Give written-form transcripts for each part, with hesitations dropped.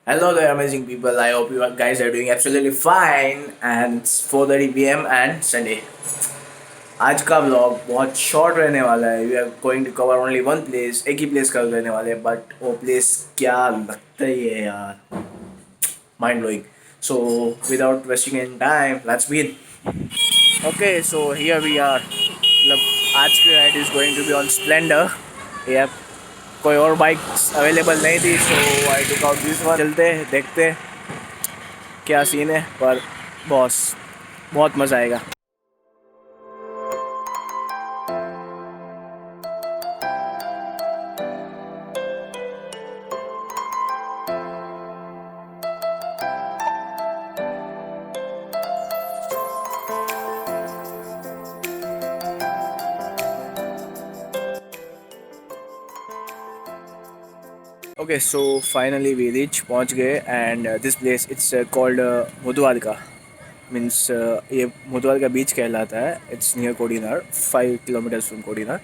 Hello there, amazing people. I hope you guys are doing absolutely fine. And it's 4:30 p.m. and Sunday. आज का vlog बहुत short रहने वाला है. We are going to cover only one place. एक ही place cover करने वाले हैं, बट वो प्लेस क्या लगता ही है यार, mind blowing. So without wasting any time, let's begin. Okay, so here we are. मतलब आज की ride is going to be on Splendor. ये कोई और बाइक्स अवेलेबल नहीं थी, so I took out this one. चलते देखते क्या सीन है, पर बॉस बहुत मज़ा आएगा. Okay, so finally we reach, पहुंच गए. And this place it's called Mudwarka. Means ये मुद्वारका बीच कहलाता है. It's near Kodinar, 5 kilometres from Kodinar.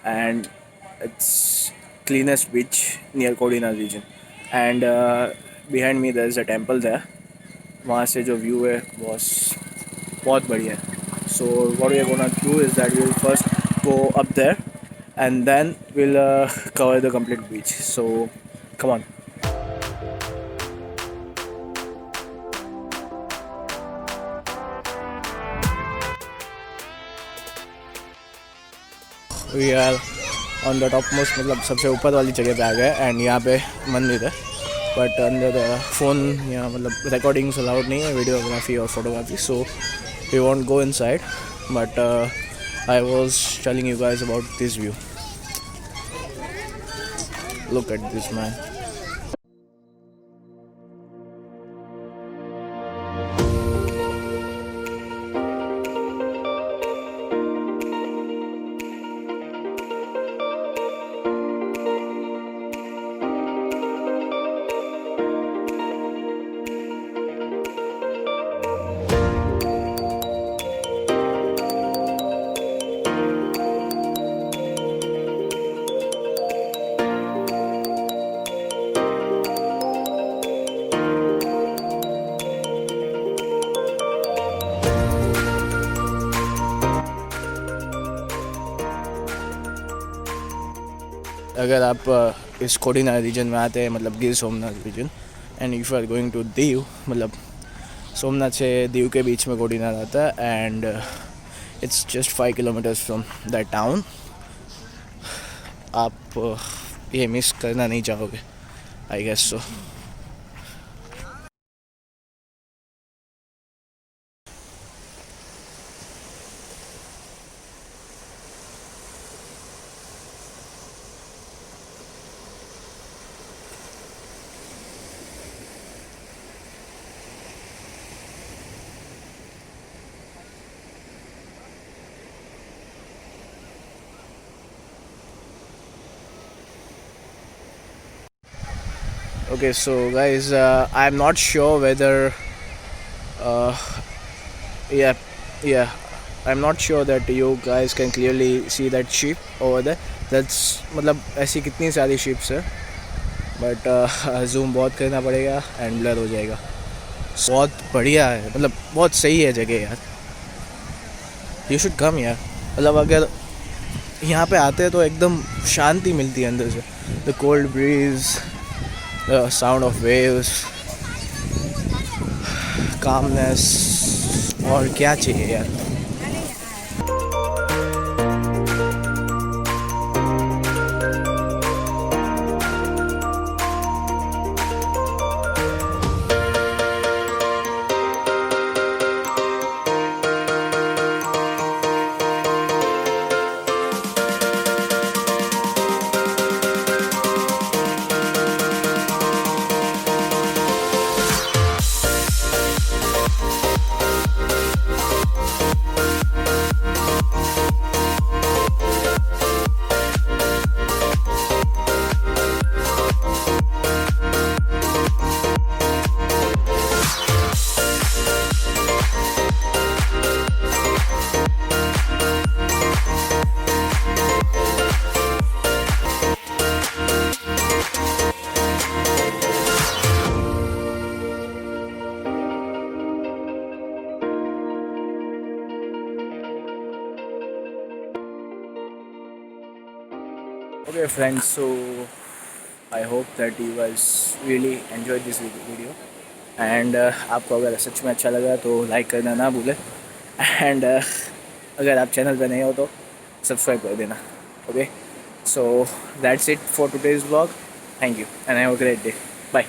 And it's cleanest beach near Kodinar region. And behind me there is a temple there. वहाँ से जो व्यू है boss बहुत बढ़िया है. So what we are gonna do is that we will first go up there and then we'll cover the complete beach. So come on. We are on the topmost, मतलब सबसे ऊपर वाली जगह पे आ गए. एंड यहाँ पे मंदिर है, बट अंदर फ़ोन या मतलब रिकॉर्डिंग्स अलाउड नहीं है, वीडियोग्राफी और photography. So we won't go inside, but I was telling you guys about this view. Look at this, man. अगर आप इस कोडीनार रीजन में आते हैं, मतलब Gir Somnath region, and if are going to Diu, मतलब सोमनाथ से दीव के बीच में कोडीनार आता है. And it's just 5 kilometres from that town. आप ये मिस करना नहीं चाहोगे, I guess so. Okay, so guys, I'm not sure whether, uh, yeah, yeah, I'm not sure that you guys can clearly see that sheep over there. That's मतलब ऐसी कितनी सारी sheeps है, but zoom बहुत करना पड़ेगा and blur हो जाएगा. बहुत बढ़िया है, मतलब बहुत सही है जगह यार. You should come यार. मतलब अगर यहाँ पे आते हैं तो एकदम शांति मिलती है अंदर से. The cold breeze, the sound of waves, calmness, और क्या चाहिए यार. Okay, friends. So I hope that you guys really enjoyed this video. And आपको अगर सच में अच्छा लगा तो लाइक करना ना भूलें. एंड अगर आप चैनल पे नए हो तो सब्सक्राइब कर देना. Okay, so that's it for today's vlog. Thank you and have a great day. Bye.